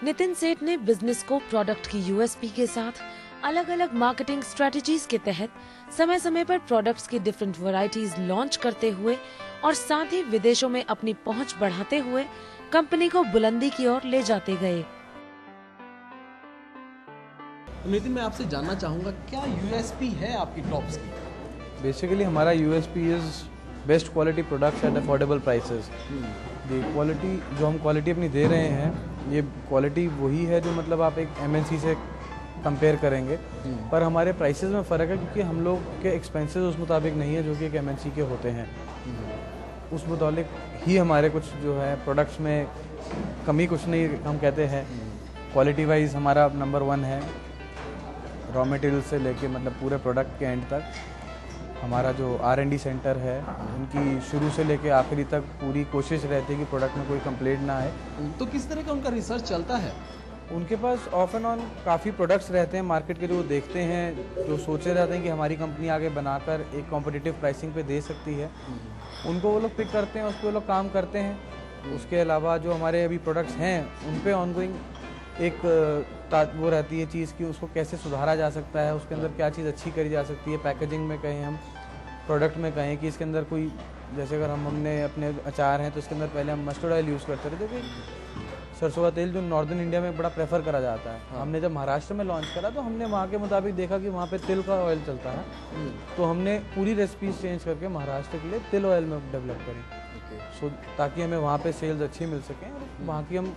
नितिन सेठ ने बिजनेस को प्रोडक्ट की यूएसपी के साथ अलग अलग मार्केटिंग स्ट्रेटजीज के तहत समय समय पर प्रोडक्ट्स की डिफरेंट वैरायटीज लॉन्च करते हुए और साथ ही विदेशों में अपनी पहुंच बढ़ाते हुए कंपनी को बुलंदी की ओर ले जाते गए। नितिन, मैं आपसे जानना चाहूँगा, क्या यूएसपी है आपकी टॉप्स की? बेसिकली हमारा USP is best quality products at affordable prices. ये क्वालिटी जो हम क्वालिटी अपनी दे रहे हैं, ये क्वालिटी वही है जो मतलब आप एक एमएनसी से कंपेयर करेंगे, पर हमारे प्राइसेस में फ़र्क है क्योंकि हम लोग के एक्सपेंसेस उस मुताबिक नहीं है जो कि एक एमएनसी के होते हैं। उस मुताबिक ही हमारे कुछ जो है प्रोडक्ट्स में कमी कुछ नहीं हम कहते हैं। क्वालिटी वाइज हमारा नंबर 1 है, रॉ मटेरियल से लेके मतलब पूरे प्रोडक्ट के एंड तक। हमारा जो R&D सेंटर है, उनकी शुरू से लेके आखिरी तक पूरी कोशिश रहती है कि प्रोडक्ट में कोई कंप्लेंट ना आए। तो किस तरह का उनका रिसर्च चलता है? उनके पास ऑफ एंड ऑन काफ़ी प्रोडक्ट्स रहते हैं मार्केट के, जो वो देखते हैं, जो सोचे रहते हैं कि हमारी कंपनी आगे बनाकर एक कॉम्पिटिटिव प्राइसिंग पे दे सकती है। उनको वो लोग पिक करते हैं, उस पर वो लोग काम करते हैं। उसके अलावा जो हमारे अभी प्रोडक्ट्स हैं उन पे ऑनगोइंग एक वो रहती है चीज़ कि उसको कैसे सुधारा जा सकता है, उसके अंदर क्या चीज़ अच्छी करी जा सकती है। पैकेजिंग में कहें, हम प्रोडक्ट में कहें कि इसके अंदर कोई, जैसे अगर हमने अपने अचार हैं तो इसके अंदर पहले हम मस्टर्ड ऑयल यूज़ करते थे, जो कि सरसों का तेल जो नॉर्दर्न इंडिया में बड़ा प्रेफर करा जाता है। हमने जब महाराष्ट्र में लॉन्च करा तो हमने वहाँ के मुताबिक देखा कि वहाँ पे तिल का ऑयल चलता है, तो हमने पूरी रेसिपीज चेंज करके महाराष्ट्र के लिए तिल ऑयल में डेवलप करी, ताकि हमें वहाँ पे सेल्स अच्छी मिल सकें और वहाँ की हम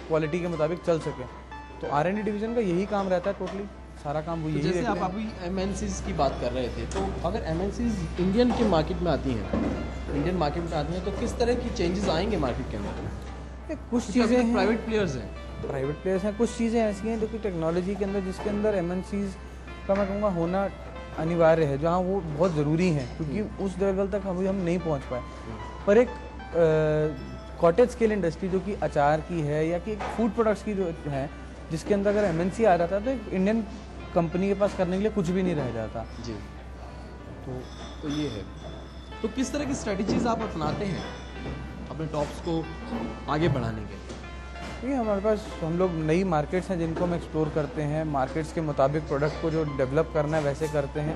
क्वालिटी के मुताबिक चल सकें। तो R&D डिवीज़न का यही काम रहता है, टोटली सारा काम वो यही। जैसे आप अभी एमएनसीज की बात कर रहे थे, तो अगर एमएनसीज इंडियन के मार्केट में आती हैं, इंडियन मार्केट में आती हैं, तो किस तरह की चेंजेस आएंगे मार्केट के अंदर? कुछ चीज़ें प्राइवेट प्लेयर्स हैं, कुछ चीज़ें ऐसी हैं जो कि टेक्नोलॉजी के अंदर, जिसके अंदर एमएनसीज का मैं कहूँगा होना अनिवार्य है, जहाँ वो बहुत ज़रूरी है क्योंकि उस लेवल तक अभी हम नहीं पहुँच पाए। पर एक कॉटेज स्केल इंडस्ट्री जो कि अचार की है या कि फूड प्रोडक्ट्स की जो है, जिसके अंदर अगर एमएनसी आ जाता है तो एक इंडियन कंपनी के पास करने के लिए कुछ भी नहीं रह जाता जी। तो ये है। तो किस तरह की स्ट्रेटजीज आप अपनाते हैं अपने टॉप्स को आगे बढ़ाने के? ये हमारे पास, हम लोग नई मार्केट्स हैं जिनको हम एक्सप्लोर करते हैं, मार्केट्स के मुताबिक प्रोडक्ट को जो डेवलप करना है वैसे करते हैं।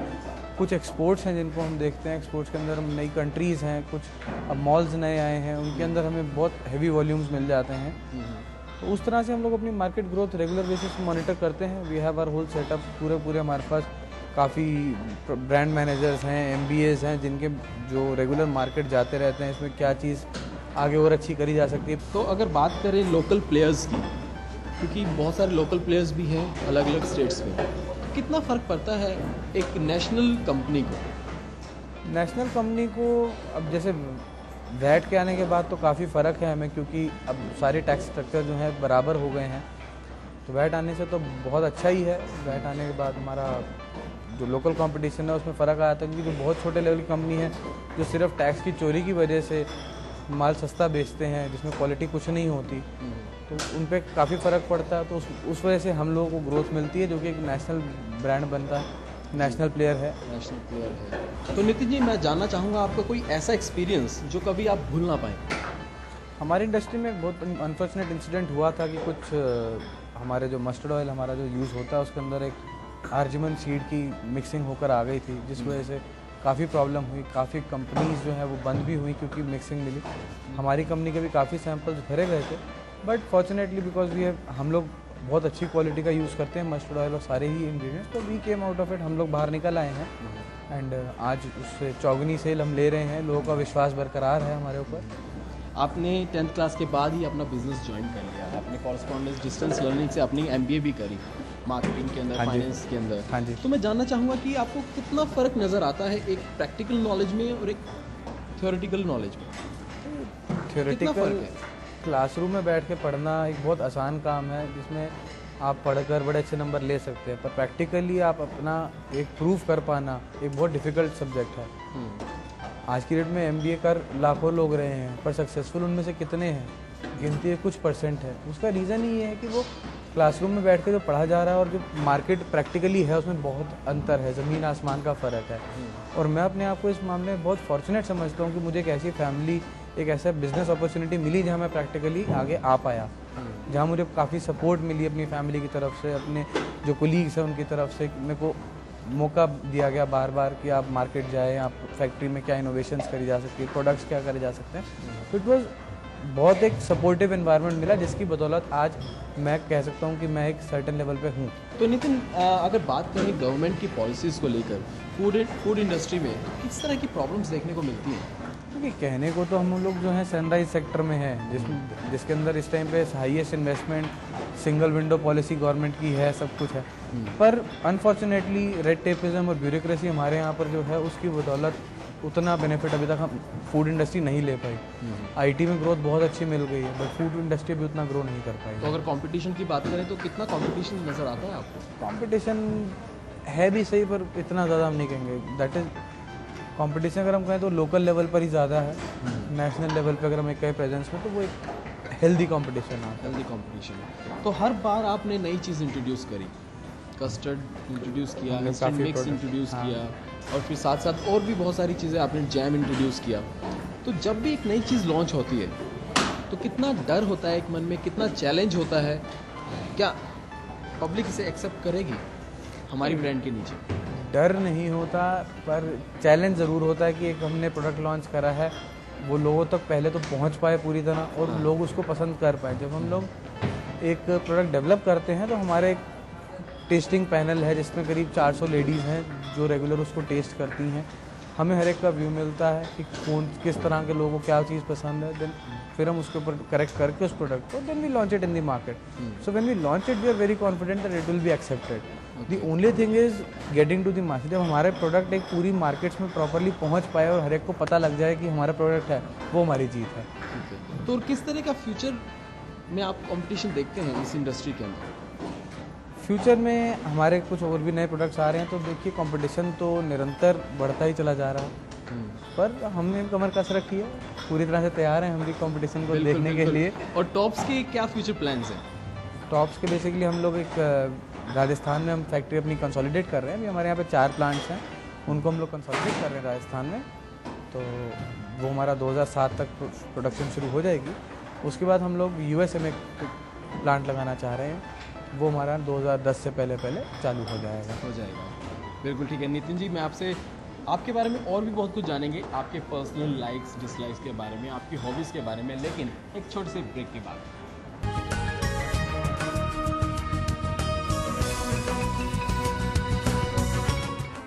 कुछ एक्सपोर्ट्स हैं जिनको हम देखते हैं, एक्सपोर्ट्स के अंदर हम नई कंट्रीज़ हैं, कुछ अब मॉल्स नए आए हैं, उनके अंदर हमें बहुत हैवी वॉल्यूम्स मिल जाते हैं। तो उस तरह से हम लोग अपनी मार्केट ग्रोथ रेगुलर बेसिस पे मॉनिटर करते हैं। We have our whole setup, पूरे हमारे पास काफ़ी ब्रांड मैनेजर्स हैं, MBAs हैं, जिनके जो रेगुलर मार्केट जाते रहते हैं, इसमें क्या चीज़ आगे और अच्छी करी जा सकती है। तो अगर बात करें लोकल प्लेयर्स की, क्योंकि बहुत सारे लोकल प्लेयर्स भी हैं अलग अलग स्टेट्स में, कितना फ़र्क पड़ता है एक नेशनल कंपनी को? नेशनल कंपनी को अब जैसे वैट के आने के बाद तो काफ़ी फ़र्क है हमें, क्योंकि अब सारे टैक्स स्ट्रक्चर जो है बराबर हो गए हैं, तो वैट आने से तो बहुत अच्छा ही है। वैट आने के बाद हमारा जो लोकल कंपटीशन है उसमें फ़र्क आया था, क्योंकि जो बहुत छोटे लेवल की कंपनी है जो सिर्फ टैक्स की चोरी की वजह से माल सस्ता बेचते हैं, जिसमें क्वालिटी कुछ नहीं होती, तो उन पर काफ़ी फ़र्क पड़ता है। तो उस वजह से हम लोगों को ग्रोथ मिलती है, जो कि एक नेशनल ब्रांड बनता है, नेशनल प्लेयर है। तो नितिन जी, मैं जानना चाहूँगा आपका कोई ऐसा एक्सपीरियंस जो कभी आप भूल ना पाएँ? हमारी इंडस्ट्री में एक बहुत अनफॉर्चुनेट इंसिडेंट हुआ था कि कुछ हमारे जो मस्टर्ड ऑयल हमारा जो यूज़ होता है उसके अंदर एक आर्जिमन सीड की मिक्सिंग होकर आ गई थी, जिस वजह से काफ़ी प्रॉब्लम हुई। काफ़ी कंपनीज़ जो हैं वो बंद भी हुई क्योंकि मिक्सिंग मिली। हमारी कंपनी के भी काफ़ी सैंपल्स भरे गए थे, बट फॉर्चुनेटली बिकॉज हम लोग बहुत अच्छी क्वालिटी का यूज़ करते हैं मस्टर्ड ऑयल और सारे ही इंग्रेडिएंट्स, तो we came out of it, हम लोग बाहर निकल आए हैं। एंड आज उससे चौगुनी सेल हम ले रहे हैं, लोगों का विश्वास बरकरार है हमारे ऊपर। आपने 10th क्लास के बाद ही अपना बिजनेस ज्वाइन कर लिया, आपने कॉरेस्पॉन्डेंस डिस्टेंस लर्निंग से अपनी MBA भी करी मार्केटिंग के अंदर, फाइनेंस के अंदर। हाँ जी। तो मैं जानना चाहूँगा कि आपको कितना फ़र्क नज़र आता है एक प्रैक्टिकल नॉलेज में और एक थ्योरेटिकल नॉलेज में? थ्योरेटिकल क्लासरूम में बैठ के पढ़ना एक बहुत आसान काम है, जिसमें आप पढ़कर बड़े अच्छे नंबर ले सकते हैं, पर प्रैक्टिकली आप अपना एक प्रूफ कर पाना एक बहुत डिफ़िकल्ट सब्जेक्ट है। आज की डेट में MBA कर लाखों लोग रहे हैं, पर सक्सेसफुल उनमें से कितने हैं? गिनती है कुछ % है। उसका रीज़न ही ये है कि वो क्लासरूम में बैठ के जो पढ़ा जा रहा है और जो मार्केट प्रैक्टिकली है उसमें बहुत अंतर है, ज़मीन आसमान का फ़र्क है। और मैं अपने आप को इस मामले में बहुत फॉर्चुनेट समझता हूँ कि मुझे एक ऐसी फैमिली, एक ऐसा बिजनेस अपॉर्चुनिटी मिली जहाँ मैं प्रैक्टिकली आगे आ पाया। जहाँ मुझे काफ़ी सपोर्ट मिली अपनी फैमिली की तरफ से, अपने जो कोलीग्स हैं उनकी तरफ से। मेरे को मौका दिया गया बार बार कि आप मार्केट जाएँ, आप फैक्ट्री में क्या इनोवेशंस करी जा सकती है, प्रोडक्ट्स क्या करे जा सकते हैं। तो इट वॉज बहुत एक सपोर्टिव एनवायरनमेंट मिला, जिसकी बदौलत आज मैं कह सकता हूँ कि मैं एक सर्टेन लेवल पे हूँ। तो नितिन, अगर बात करें गवर्नमेंट की पॉलिसीज़ को लेकर फूड इंडस्ट्री में किस तरह की प्रॉब्लम्स देखने को मिलती हैं? क्योंकि कहने को तो हम लोग जो है सनराइज सेक्टर में है, जिसके अंदर इस टाइम पे highest investment, single window policy government की है, सब कुछ है। पर अनफॉर्चुनेटली रेड टेपिज्म और ब्यूरोक्रेसी हमारे यहाँ पर जो है, उसकी बदौलत उतना बेनिफिट अभी तक हम फूड इंडस्ट्री नहीं ले पाई। आईटी में ग्रोथ बहुत अच्छी मिल गई है, बट फूड इंडस्ट्री भी उतना ग्रो नहीं कर पाई। तो अगर कंपटीशन की बात करें तो कितना कंपटीशन नज़र आता है आपको? कंपटीशन है भी सही, पर इतना ज़्यादा हम नहीं कहेंगे। दैट इज़ कंपटीशन अगर हम कहें तो लोकल लेवल पर ही ज़्यादा है। नेशनल लेवल पर अगर हम एक कहें प्रेजेंस में, तो वो एक हेल्दी कंपटीशन है। Healthy competition. तो हर बार आपने नई चीज़ इंट्रोड्यूस करी, कस्टर्ड इंट्रोड्यूस किया, इंस्टेंट मिक्स इंट्रोड्यूस किया, और फिर साथ साथ और भी बहुत सारी चीज़ें आपने, जैम इंट्रोड्यूस किया। तो जब भी एक नई चीज़ लॉन्च होती है तो कितना डर होता है एक मन में, कितना चैलेंज होता है? क्या पब्लिक इसे एक्सेप्ट करेगी हमारी ब्रांड के नीचे? डर नहीं होता, पर चैलेंज ज़रूर होता है कि एक हमने प्रोडक्ट लॉन्च करा है, वो लोगों तक पहले तो पहुंच पाए पूरी तरह, और लोग उसको पसंद कर पाए। जब हम लोग एक प्रोडक्ट डेवलप करते हैं तो हमारे एक टेस्टिंग पैनल है, जिसमें करीब 400 लेडीज़ हैं जो रेगुलर उसको टेस्ट करती हैं। हमें हर एक का व्यू मिलता है कि कौन किस तरह के लोगों को क्या चीज़ पसंद है। देन फिर हम उसके ऊपर करेक्ट करके उस प्रोडक्ट को, then we launch it in the market. So when we launch it, we are very confident that it will be accepted. The only thing is getting to the market. जब हमारे product एक पूरी markets में properly पहुंच पाए और हर एक को पता लग जाए कि हमारा प्रोडक्ट है, वो हमारी जीत है। तो और किस तरह का फ्यूचर में आप कंपटीशन देखते हैं इस इंडस्ट्री के अंदर? फ्यूचर में हमारे कुछ और भी नए प्रोडक्ट्स आ रहे हैं, तो देखिए कंपटीशन तो निरंतर बढ़ता ही चला जा रहा है। पर हमने कमर कस रखी है, पूरी तरह से तैयार हैं हम भी कंपटीशन को देखने के लिए। और टॉप्स के क्या फ्यूचर प्लान्स हैं? टॉप्स के बेसिकली हम लोग एक राजस्थान में हम फैक्ट्री अपनी कंसोलिडेट कर रहे हैं। अभी हमारे यहाँ पे 4 प्लांट्स हैं, उनको हम लोग कंसोलिडेट कर रहे हैं राजस्थान में। तो वो हमारा 2007 तक प्रोडक्शन शुरू हो जाएगी। उसके बाद हम लोग यूएसए में प्लांट लगाना चाह रहे हैं, वो हमारा 2010 से पहले चालू हो जाएगा। बिल्कुल ठीक है। नितिन जी, मैं आपसे आपके बारे में और भी बहुत कुछ जानेंगे, आपके पर्सनल लाइक्स डिसलाइक्स के बारे में, आपकी हॉबीज़ के बारे में, लेकिन एक छोटे से ब्रेक के बाद।